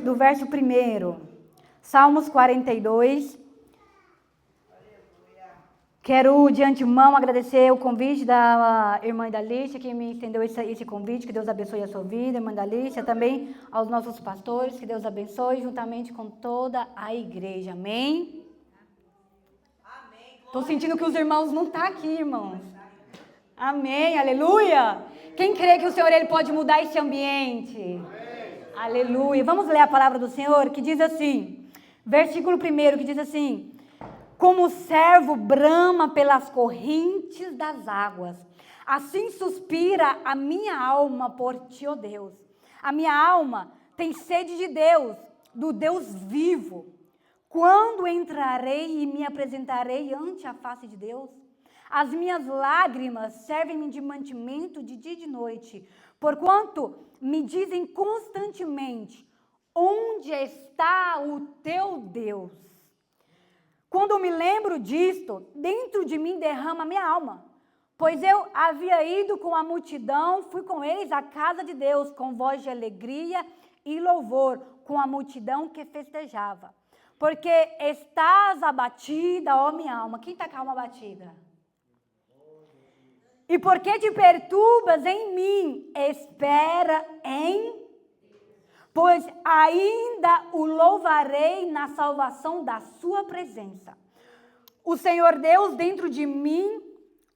do verso 1. Salmos 42. Quero de antemão agradecer o convite da irmã Dalícia, que me estendeu esse convite. Que Deus abençoe a sua vida, irmã Dalícia. Também aos nossos pastores, que Deus abençoe, juntamente com toda a igreja. Amém? Estou sentindo que os irmãos não estão aqui, irmãos. Amém, aleluia. Quem crê que o Senhor ele pode mudar esse ambiente? Amém. Aleluia. Vamos ler a palavra do Senhor, que diz assim, versículo 1, que diz assim: como o servo brama pelas correntes das águas, assim suspira a minha alma por ti, ó Deus. A minha alma tem sede de Deus, do Deus vivo. Quando entrarei e me apresentarei ante a face de Deus? As minhas lágrimas servem-me de mantimento de dia e de noite, porquanto me dizem constantemente: onde está o teu Deus? Quando me lembro disto, dentro de mim derrama a minha alma, pois eu havia ido com a multidão, fui com eles à casa de Deus, com voz de alegria e louvor, com a multidão que festejava. Porque estás abatida, ó minha alma. Quem está com a alma abatida? E porque te perturbas em mim, espera em... pois ainda o louvarei na salvação da sua presença. O Senhor Deus dentro de mim,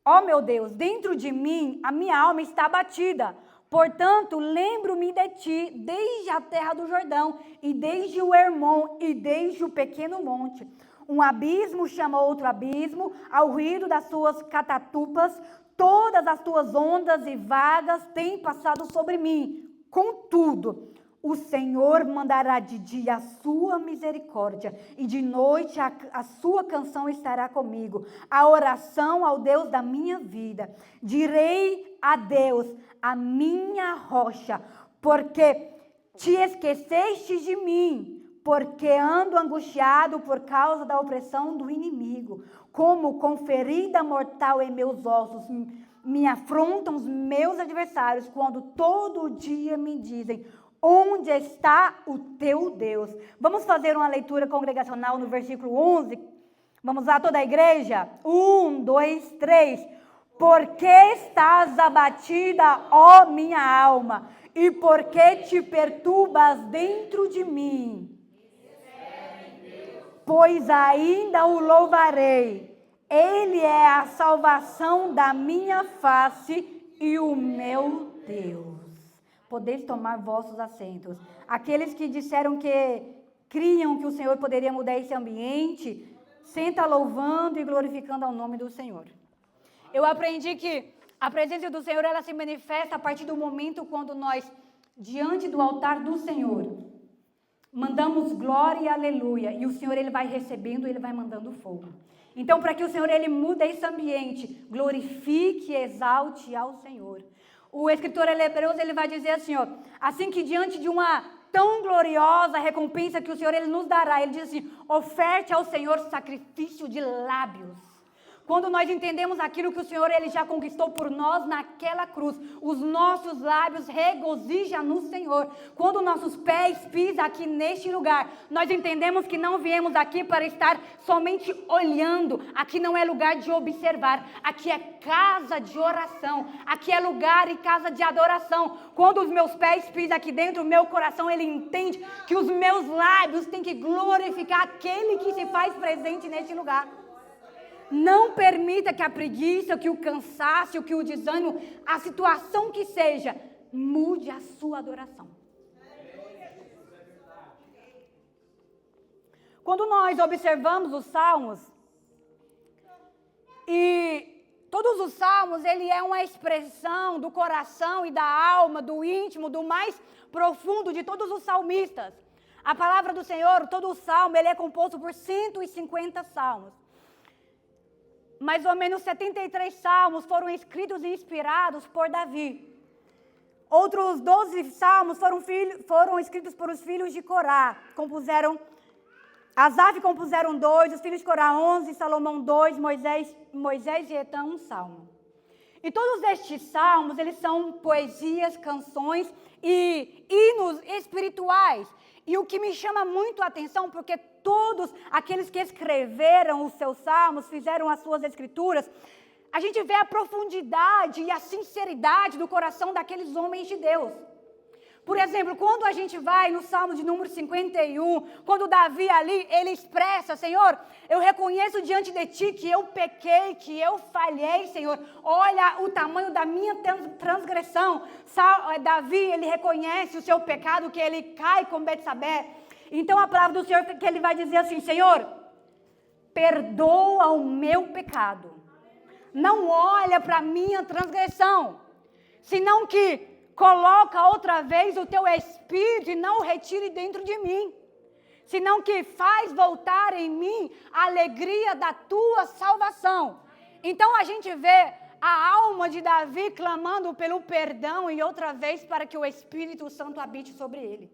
ó meu Deus, dentro de mim a minha alma está abatida. Portanto, lembro-me de ti, desde a terra do Jordão, e desde o Hermon, e desde o pequeno monte. Um abismo chama outro abismo, ao ruído das suas catatupas, todas as tuas ondas e vagas têm passado sobre mim. Contudo, o Senhor mandará de dia a sua misericórdia, e de noite a sua canção estará comigo, a oração ao Deus da minha vida. Direi a Deus, a minha rocha, porque te esqueceste de mim, porque ando angustiado por causa da opressão do inimigo, como com ferida mortal em meus ossos, me afrontam os meus adversários, quando todo dia me dizem: onde está o teu Deus? Vamos fazer uma leitura congregacional no versículo 11? Vamos lá, toda a igreja? 1, 2, 3. Porque estás abatida, ó minha alma, e porque te perturbas dentro de mim? Pois ainda o louvarei. Ele é a salvação da minha face e o meu Deus. Podeis tomar vossos assentos. Aqueles que disseram que criam que o Senhor poderia mudar esse ambiente, senta louvando e glorificando ao nome do Senhor. Eu aprendi que a presença do Senhor, ela se manifesta a partir do momento quando nós, diante do altar do Senhor, mandamos glória e aleluia, e o Senhor ele vai recebendo, ele vai mandando fogo. Então, para que o Senhor ele mude esse ambiente, glorifique e exalte ao Senhor. O escritor Hebreus ele vai dizer assim, ó, assim que diante de uma tão gloriosa recompensa que o Senhor ele nos dará, ele diz assim: oferte ao Senhor sacrifício de lábios. Quando nós entendemos aquilo que o Senhor ele já conquistou por nós naquela cruz, os nossos lábios regozijam no Senhor. Quando nossos pés pisam aqui neste lugar, nós entendemos que não viemos aqui para estar somente olhando. Aqui não é lugar de observar, aqui é casa de oração, aqui é lugar e casa de adoração. Quando os meus pés pisam aqui dentro, o meu coração ele entende que os meus lábios têm que glorificar aquele que se faz presente neste lugar. Não permita que a preguiça, que o cansaço, que o desânimo, a situação que seja, mude a sua adoração. Quando nós observamos os salmos, e todos os salmos, ele é uma expressão do coração e da alma, do íntimo, do mais profundo de todos os salmistas. A palavra do Senhor, todo o salmo, ele é composto por 150 salmos. Mais ou menos 73 salmos foram escritos e inspirados por Davi. Outros 12 salmos foram escritos por os filhos de Corá. Asaf compuseram 2, os filhos de Corá 11, Salomão 2, Moisés e Etã 1 salmo. E todos estes salmos, eles são poesias, canções e hinos espirituais. E o que me chama muito a atenção, porque todos aqueles que escreveram os seus salmos, fizeram as suas escrituras, a gente vê a profundidade e a sinceridade do coração daqueles homens de Deus. Por exemplo, quando a gente vai no Salmo de número 51, quando Davi ali, ele expressa, Senhor, eu reconheço diante de Ti que eu pequei, que eu falhei, Senhor. Olha o tamanho da minha transgressão. Davi, ele reconhece o seu pecado, que ele cai com Betsabé. Então a palavra do Senhor, que ele vai dizer assim, Senhor, perdoa o meu pecado. Não olha para a minha transgressão, senão que coloca outra vez o teu espírito e não o retire dentro de mim. Senão que faz voltar em mim a alegria da tua salvação. Então a gente vê a alma de Davi clamando pelo perdão e outra vez para que o Espírito Santo habite sobre ele.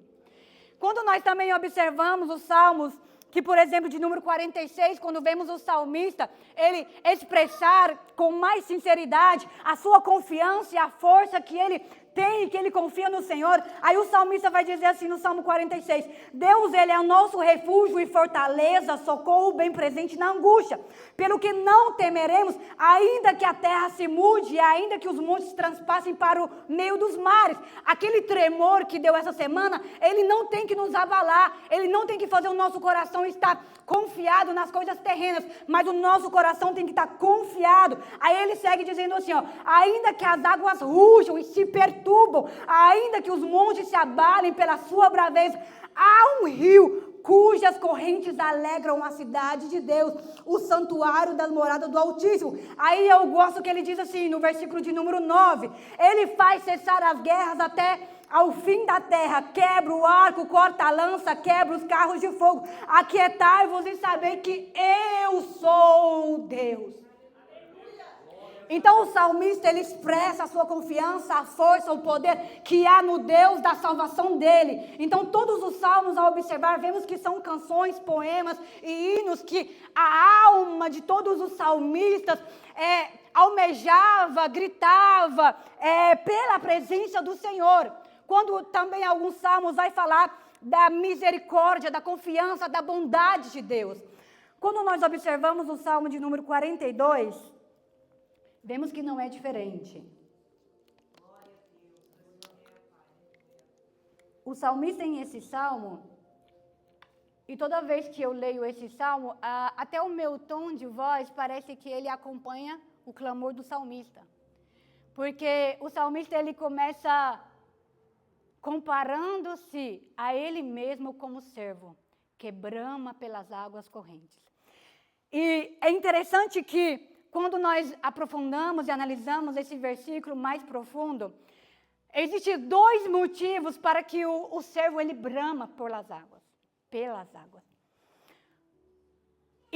Quando nós também observamos os salmos, que por exemplo de número 46, quando vemos o salmista, ele expressar com mais sinceridade a sua confiança e a força que ele tem, que ele confia no Senhor. Aí o salmista vai dizer assim no Salmo 46, Deus, ele é o nosso refúgio e fortaleza, socorro bem presente na angústia. Pelo que não temeremos, ainda que a terra se mude, e ainda que os montes transpassem para o meio dos mares. Aquele tremor que deu essa semana, ele não tem que nos abalar, ele não tem que fazer o nosso coração estar confiado nas coisas terrenas, mas o nosso coração tem que estar confiado. Aí ele segue dizendo assim, ó, ainda que as águas rujam e se perturbam, ainda que os montes se abalem pela sua braveza, há um rio cujas correntes alegram a cidade de Deus, o santuário da morada do Altíssimo. Aí eu gosto que ele diz assim, no versículo de número 9, ele faz cessar as guerras até ao fim da terra, quebra o arco, corta a lança, quebra os carros de fogo, aquietai-vos e sabei que eu sou Deus. Então o salmista, ele expressa a sua confiança, a força, o poder que há no Deus da salvação dele. Então todos os salmos, ao observar, vemos que são canções, poemas e hinos que a alma de todos os salmistas almejava, gritava pela presença do Senhor. Quando também alguns salmos vai falar da misericórdia, da confiança, da bondade de Deus. Quando nós observamos o salmo de número 42... vemos que não é diferente. O salmista em esse salmo, e toda vez que eu leio esse salmo, até o meu tom de voz parece que ele acompanha o clamor do salmista. Porque o salmista, ele começa comparando-se a ele mesmo como servo, que brama pelas águas correntes. E é interessante que quando nós aprofundamos e analisamos esse versículo mais profundo, existem dois motivos para que o servo ele brama pelas águas.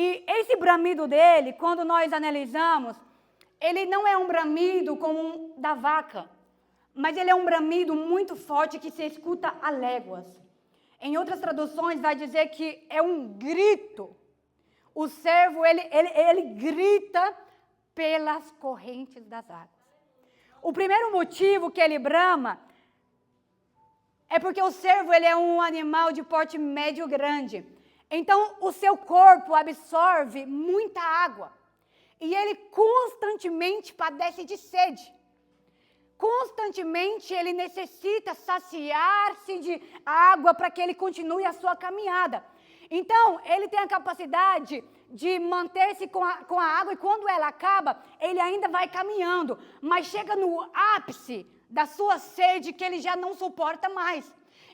E esse bramido dele, quando nós analisamos, ele não é um bramido como da vaca, mas ele é um bramido muito forte que se escuta a léguas. Em outras traduções vai dizer que é um grito. O servo, ele grita pelas correntes das águas. O primeiro motivo que ele brama é porque o servo ele é um animal de porte médio grande. Então, o seu corpo absorve muita água. E ele constantemente padece de sede. Constantemente ele necessita saciar-se de água para que ele continue a sua caminhada. Então, ele tem a capacidade de manter-se com a água e quando ela acaba, ele ainda vai caminhando. Mas chega no ápice da sua sede que ele já não suporta mais.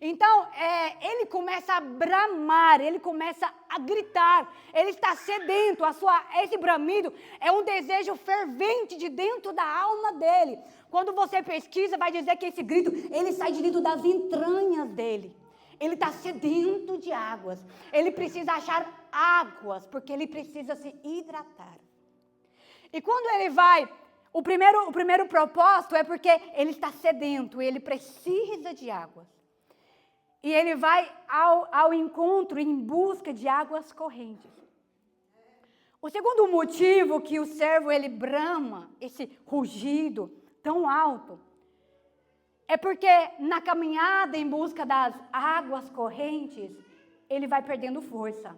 Então, ele começa a bramar, ele começa a gritar, ele está sedento, esse bramido é um desejo fervente de dentro da alma dele. Quando você pesquisa, vai dizer que esse grito, ele sai de dentro das entranhas dele. Ele está sedento de águas, ele precisa achar águas, porque ele precisa se hidratar. E quando ele vai, o primeiro propósito é porque ele está sedento, ele precisa de águas. E ele vai ao encontro em busca de águas correntes. O segundo motivo que o servo ele brama, esse rugido tão alto, é porque na caminhada em busca das águas correntes, ele vai perdendo força.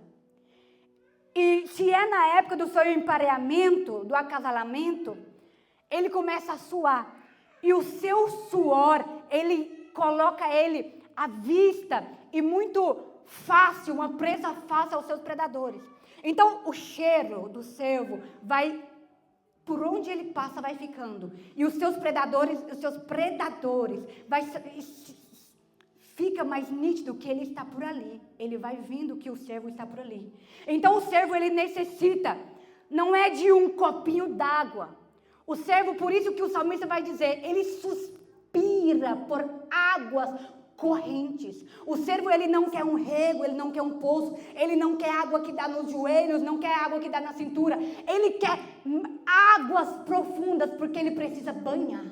E se é na época do seu empareamento, do acasalamento, ele começa a suar. E o seu suor, ele coloca ele à vista e muito fácil, uma presa fácil aos seus predadores. Então, o cheiro do cervo vai, por onde ele passa, vai ficando. E os seus predadores, fica mais nítido que ele está por ali. Ele vai vendo que o cervo está por ali. Então, o cervo, ele necessita, não é de um copinho d'água. O cervo, por isso que o salmista vai dizer, ele suspira por águas correntes. O cervo, ele não quer um rego, ele não quer um poço, ele não quer água que dá nos joelhos, não quer água que dá na cintura. Ele quer águas profundas, porque ele precisa banhar.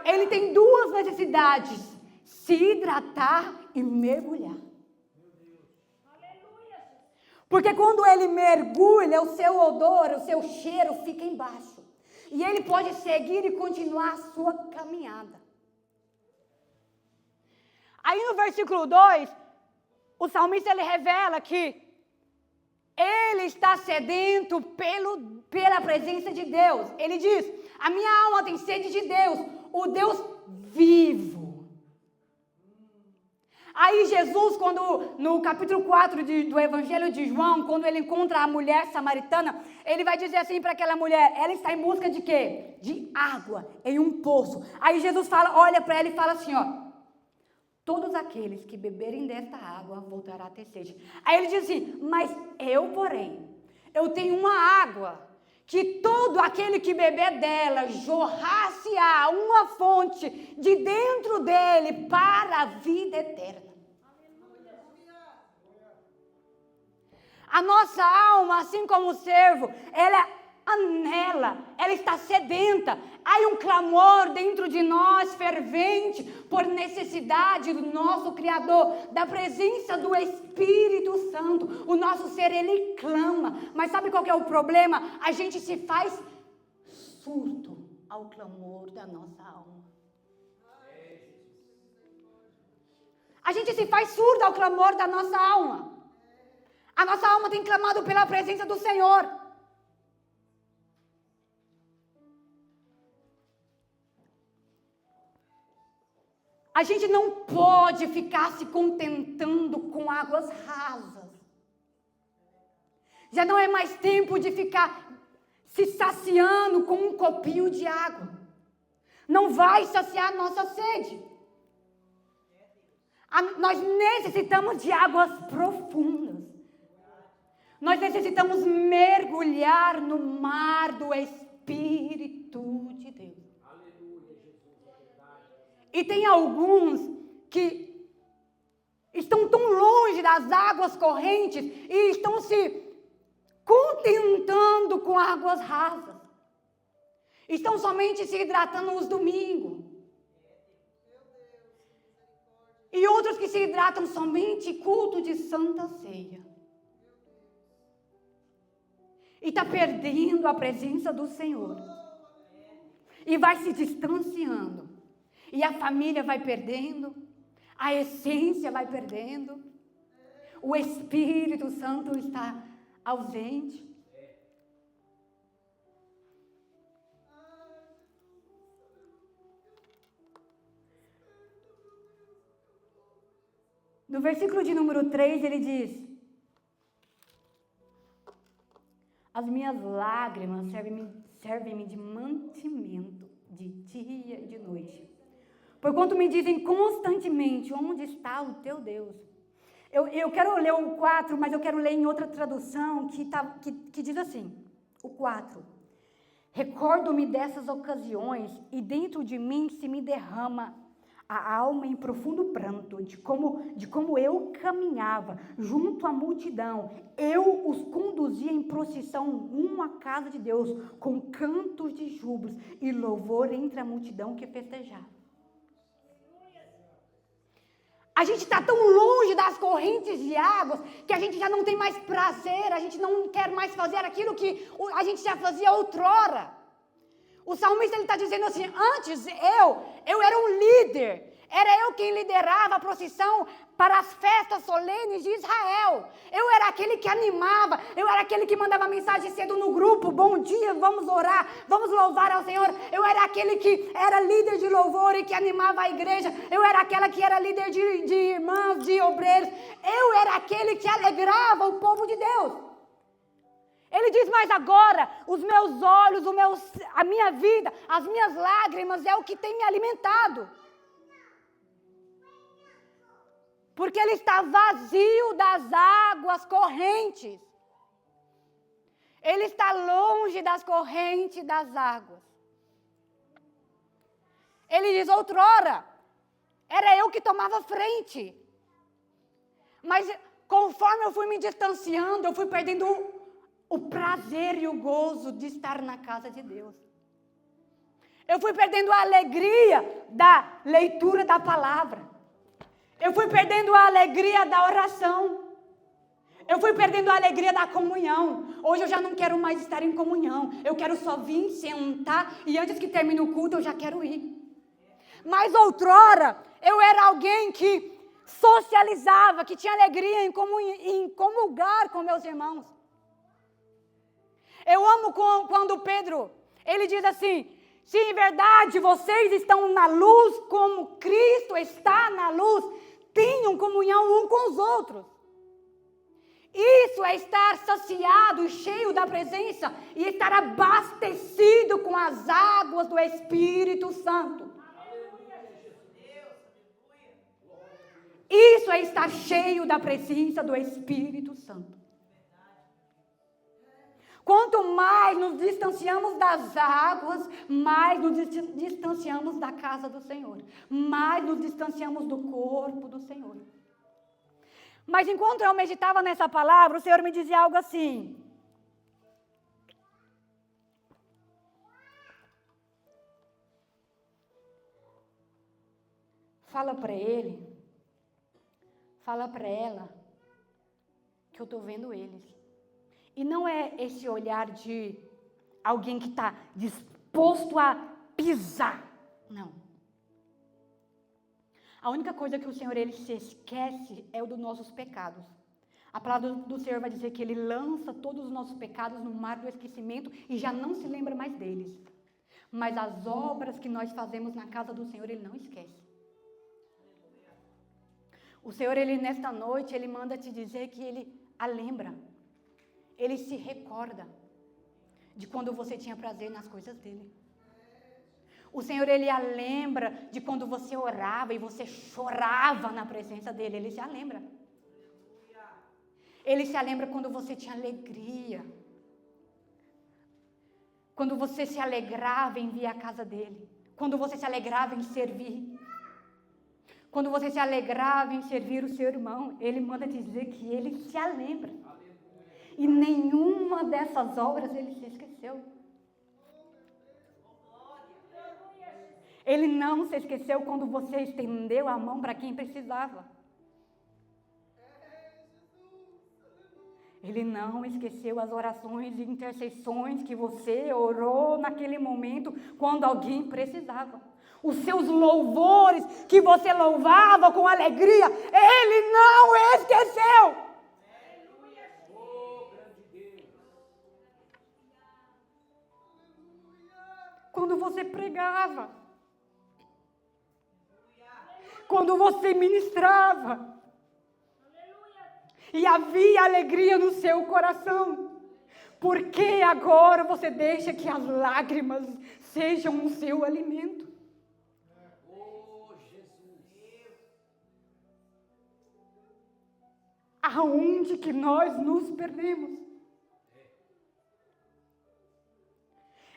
Ele tem duas necessidades, se hidratar e mergulhar. Porque quando ele mergulha, o seu odor, o seu cheiro fica embaixo. E ele pode seguir e continuar a sua caminhada. Aí no versículo 2, o salmista ele revela que ele está sedento pela presença de Deus. Ele diz, a minha alma tem sede de Deus, o Deus vivo. Aí Jesus, quando no capítulo 4 do Evangelho de João, quando ele encontra a mulher samaritana, ele vai dizer assim para aquela mulher, ela está em busca de quê? De água, em um poço. Aí Jesus olha para ela e fala assim, ó, todos aqueles que beberem desta água voltarão a ter sede. Aí ele diz assim, mas eu, porém, eu tenho uma água que todo aquele que beber dela jorrar-se-á uma fonte de dentro dele para a vida eterna. A nossa alma, assim como o servo, ela anela, ela está sedenta. Há um clamor dentro de nós fervente por necessidade do nosso Criador, da presença do Espírito Santo. O nosso ser, ele clama. Mas sabe qual que é o problema? A gente se faz surdo ao clamor da nossa alma. A gente se faz surdo ao clamor da nossa alma. A nossa alma tem clamado pela presença do Senhor. A gente não pode ficar se contentando com águas rasas. Já não é mais tempo de ficar se saciando com um copinho de água. Não vai saciar nossa sede. Nós necessitamos de águas profundas. Nós necessitamos mergulhar no mar do Espírito de Deus. E tem alguns que estão tão longe das águas correntes e estão se contentando com águas rasas. Estão somente se hidratando nos domingos. E outros que se hidratam somente culto de Santa Ceia. E está perdendo a presença do Senhor. E vai se distanciando. E a família vai perdendo. A essência vai perdendo. O Espírito Santo está ausente. No versículo de número 3, ele diz: as minhas lágrimas servem-me de mantimento de dia e de noite. Porquanto me dizem constantemente, onde está o teu Deus? Eu quero ler o 4, mas eu quero ler em outra tradução que diz assim, o 4. Recordo-me dessas ocasiões e dentro de mim se me derrama a alma em profundo pranto, de como eu caminhava junto à multidão. Eu os conduzia em procissão rumo à casa de Deus, com cantos de júbilos e louvor entre a multidão que festejava. A gente está tão longe das correntes de águas que a gente já não tem mais prazer, a gente não quer mais fazer aquilo que a gente já fazia outrora. O salmista está dizendo assim, antes eu era um líder. Era eu quem liderava a procissão para as festas solenes de Israel. Eu era aquele que animava, eu era aquele que mandava mensagem cedo no grupo, bom dia, vamos orar, vamos louvar ao Senhor. Eu era aquele que era líder de louvor e que animava a igreja. Eu era aquela que era líder de irmãos, de obreiros. Eu era aquele que alegrava o povo de Deus. Ele diz, mas agora, os meus olhos, a minha vida, as minhas lágrimas é o que tem me alimentado. Porque ele está vazio das águas correntes. Ele está longe das correntes das águas. Ele diz, outrora, era eu que tomava frente. Mas conforme eu fui me distanciando, eu fui perdendo o prazer e o gozo de estar na casa de Deus. Eu fui perdendo a alegria da leitura da palavra. Eu fui perdendo a alegria da oração. Eu fui perdendo a alegria da comunhão. Hoje eu já não quero mais estar em comunhão. Eu quero só vir, sentar e antes que termine o culto eu já quero ir. Mas outrora eu era alguém que socializava, que tinha alegria em comungar com meus irmãos. Eu amo quando Pedro, ele diz assim, se em verdade vocês estão na luz como Cristo está na luz, tenham comunhão um com os outros. Isso é estar saciado, cheio da presença e estar abastecido com as águas do Espírito Santo. Isso é estar cheio da presença do Espírito Santo. Quanto mais nos distanciamos das águas, mais nos distanciamos da casa do Senhor. Mais nos distanciamos do corpo do Senhor. Mas enquanto eu meditava nessa palavra, o Senhor me dizia algo assim. Fala para ele, fala para ela, que eu estou vendo eles. E não é esse olhar de alguém que está disposto a pisar. Não. A única coisa que o Senhor, ele se esquece é o dos nossos pecados. A palavra do Senhor vai dizer que ele lança todos os nossos pecados no mar do esquecimento e já não se lembra mais deles. Mas as obras que nós fazemos na casa do Senhor, ele não esquece. O Senhor, ele nesta noite, ele manda te dizer que ele a lembra. Ele se recorda de quando você tinha prazer nas coisas dele. O Senhor, ele a lembra de quando você orava e você chorava na presença dele. Ele se a lembra. Ele se lembra quando você tinha alegria. Quando você se alegrava em vir à casa dele. Quando você se alegrava em servir. Quando você se alegrava em servir o seu irmão. Ele manda dizer que ele se lembra. E nenhuma dessas obras ele se esqueceu. Ele não se esqueceu quando você estendeu a mão para quem precisava. Ele não esqueceu as orações e intercessões que você orou naquele momento quando alguém precisava. Os seus louvores que você louvava com alegria, ele não esqueceu. Quando você pregava, quando você ministrava, e havia alegria no seu coração, porque agora você deixa que as lágrimas sejam o seu alimento? Aonde que nós nos perdemos?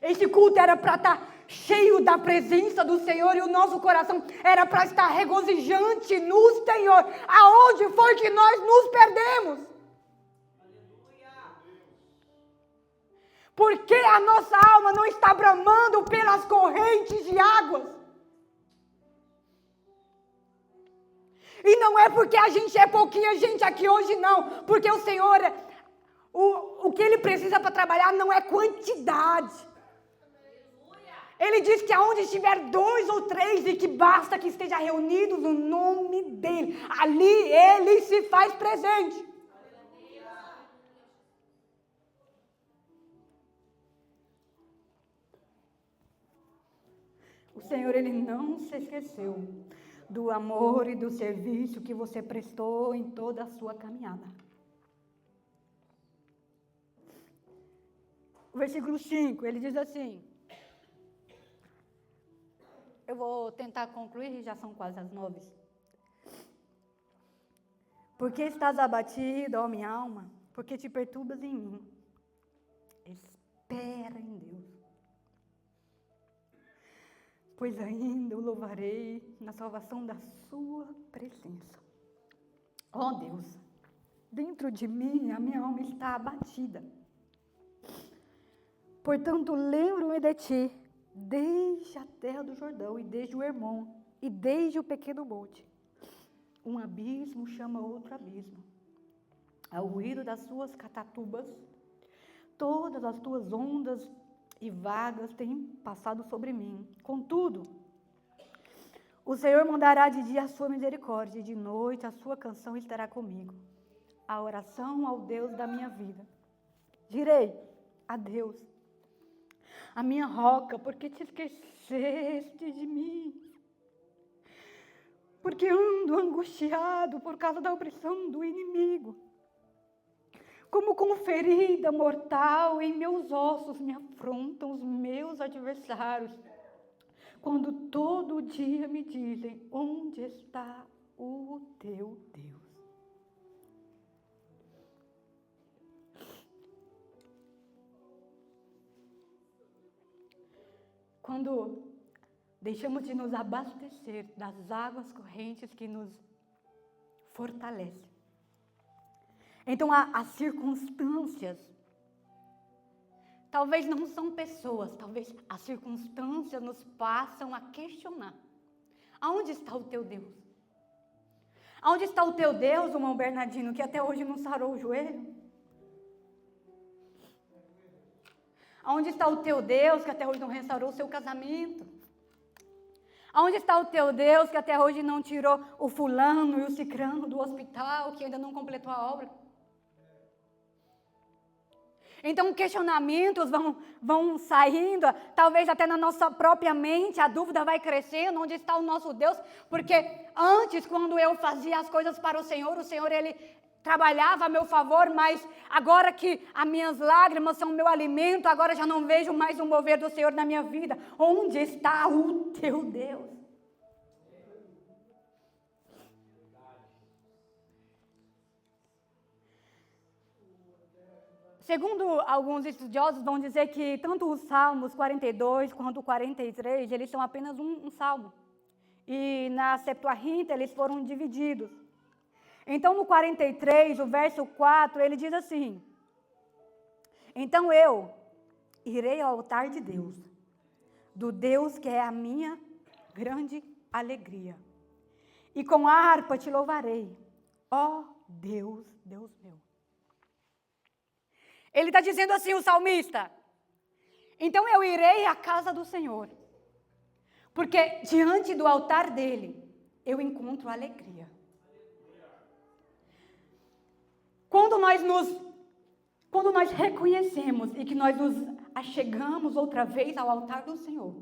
Esse culto era para estar cheio da presença do Senhor e o nosso coração era para estar regozijante no Senhor. Aonde foi que nós nos perdemos? Porque a nossa alma não está bramando pelas correntes de águas. E não é porque a gente é pouquinha gente aqui hoje, não. Porque o Senhor, o que Ele precisa para trabalhar não é quantidade. Ele diz que aonde estiver 2 ou 3 e que basta que esteja reunidos no nome dEle. Ali Ele se faz presente. O Senhor, Ele não se esqueceu do amor e do serviço que você prestou em toda a sua caminhada. O versículo 5, ele diz assim, eu vou tentar concluir, já são quase as 9. Por que estás abatida, ó minha alma? Por que te perturbas em mim? Espera em Deus. Pois ainda o louvarei na salvação da sua presença. Ó Deus, dentro de mim a minha alma está abatida. Portanto, lembro-me de ti, desde a terra do Jordão, e desde o Hermon, e desde o pequeno monte. Um abismo chama outro abismo. Ao ruído das suas catatubas, todas as tuas ondas e vagas têm passado sobre mim. Contudo, o Senhor mandará de dia a sua misericórdia, e de noite a sua canção estará comigo. A oração ao Deus da minha vida. Direi a Deus, a minha roca, porque te esqueceste de mim? Porque ando angustiado por causa da opressão do inimigo. Como com ferida mortal em meus ossos me afrontam os meus adversários, quando todo dia me dizem, onde está o teu Deus? Quando deixamos de nos abastecer das águas correntes que nos fortalecem, então, as circunstâncias, talvez não são pessoas, talvez as circunstâncias nos passam a questionar. Aonde está o teu Deus? Aonde está o teu Deus, irmão Bernardino, que até hoje não sarou o joelho? Aonde está o teu Deus, que até hoje não restaurou o seu casamento? Aonde está o teu Deus, que até hoje não tirou o fulano e o cicrano do hospital, que ainda não completou a obra? Então, questionamentos vão saindo, talvez até na nossa própria mente, a dúvida vai crescendo, onde está o nosso Deus? Porque antes, quando eu fazia as coisas para o Senhor, Ele trabalhava a meu favor, mas agora que as minhas lágrimas são meu alimento, agora já não vejo mais o mover do Senhor na minha vida. Onde está o teu Deus? Segundo alguns estudiosos, vão dizer que tanto os Salmos 42 quanto o 43, eles são apenas um salmo. E na Septuaginta eles foram divididos. Então no 43, o verso 4, ele diz assim, então eu irei ao altar de Deus, do Deus que é a minha grande alegria. E com a harpa te louvarei, ó Deus, Deus meu. Ele está dizendo assim, o salmista, então eu irei à casa do Senhor, porque diante do altar dele, eu encontro alegria. Quando nós reconhecemos e que nós nos achegamos outra vez ao altar do Senhor,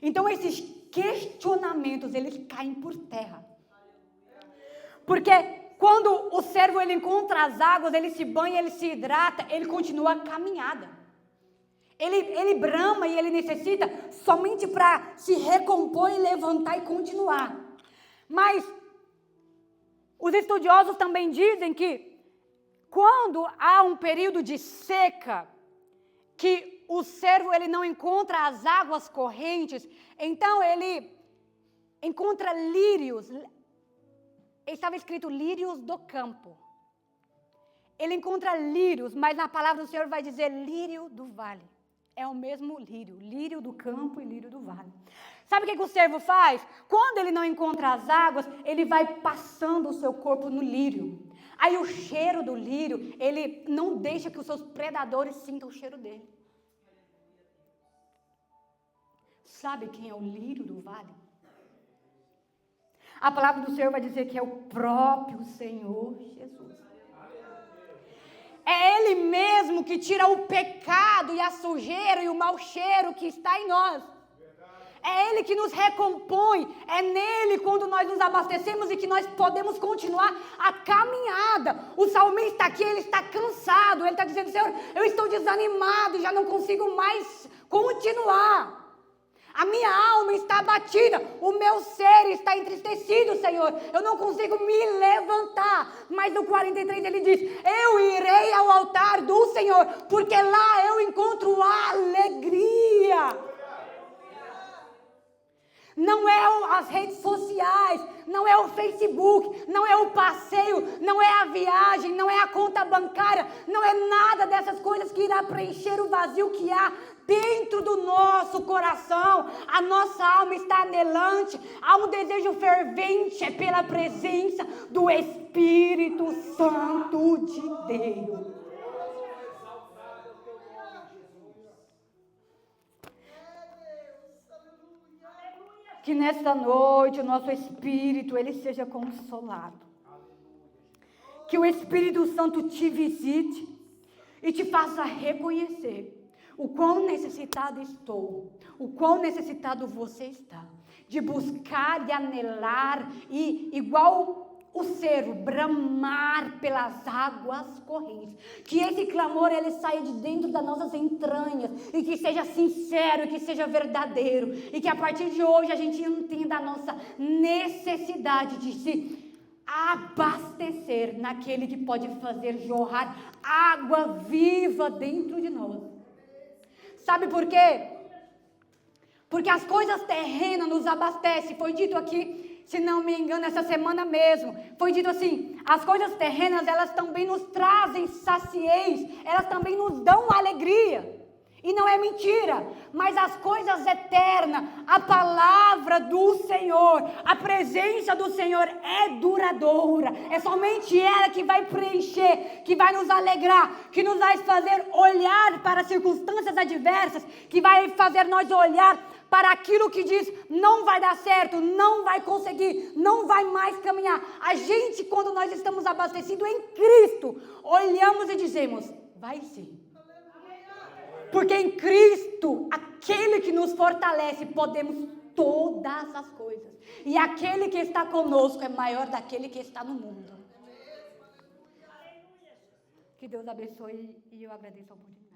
então esses questionamentos, eles caem por terra. Porque quando o servo ele encontra as águas, ele se banha, ele se hidrata, ele continua a caminhada. Ele brama e ele necessita somente para se recompor e levantar e continuar. Mas os estudiosos também dizem que quando há um período de seca, que o servo ele não encontra as águas correntes, então ele encontra lírios. Estava escrito lírios do campo. Ele encontra lírios, mas na palavra do Senhor vai dizer lírio do vale. É o mesmo lírio, lírio do campo e lírio do vale. Sabe o que o servo faz? Quando ele não encontra as águas, ele vai passando o seu corpo no lírio. Aí o cheiro do lírio, ele não deixa que os seus predadores sintam o cheiro dele. Sabe quem é o lírio do vale? A palavra do Senhor vai dizer que é o próprio Senhor Jesus. É Ele mesmo que tira o pecado e a sujeira e o mau cheiro que está em nós. É Ele que nos recompõe, é nele quando nós nos abastecemos e que nós podemos continuar a caminhada. O salmista aqui, ele está cansado, ele está dizendo, Senhor, eu estou desanimado, já não consigo mais continuar. A minha alma está abatida, o meu ser está entristecido, Senhor, eu não consigo me levantar. Mas no 43 ele diz, eu irei ao altar do Senhor, porque lá eu encontro alegria. Não é as redes sociais, não é o Facebook, não é o passeio, não é a viagem, não é a conta bancária, não é nada dessas coisas que irá preencher o vazio que há dentro do nosso coração. A nossa alma está anelante, há um desejo fervente pela presença do Espírito Santo de Deus. Que nesta noite o nosso espírito, ele seja consolado. Que o Espírito Santo te visite e te faça reconhecer o quão necessitado estou, o quão necessitado você está, de buscar e anelar e igual o cervo, bramar pelas águas correntes. Que esse clamor, ele saia de dentro das nossas entranhas, e que seja sincero, e que seja verdadeiro, e que a partir de hoje a gente entenda a nossa necessidade de se abastecer naquele que pode fazer jorrar água viva dentro de nós. Sabe por quê? Porque as coisas terrenas nos abastecem. Foi dito aqui, se não me engano, essa semana mesmo, foi dito assim, as coisas terrenas, elas também nos trazem saciez, elas também nos dão alegria. E não é mentira, mas as coisas eternas, a palavra do Senhor, a presença do Senhor é duradoura. É somente ela que vai preencher, que vai nos alegrar, que nos vai fazer olhar para circunstâncias adversas, que vai fazer nós olhar para aquilo que diz, não vai dar certo, não vai conseguir, não vai mais caminhar. A gente, quando nós estamos abastecidos em Cristo, olhamos e dizemos, vai sim. Porque em Cristo, aquele que nos fortalece, podemos todas as coisas. E aquele que está conosco é maior daquele que está no mundo. Que Deus abençoe e eu agradeço a oportunidade.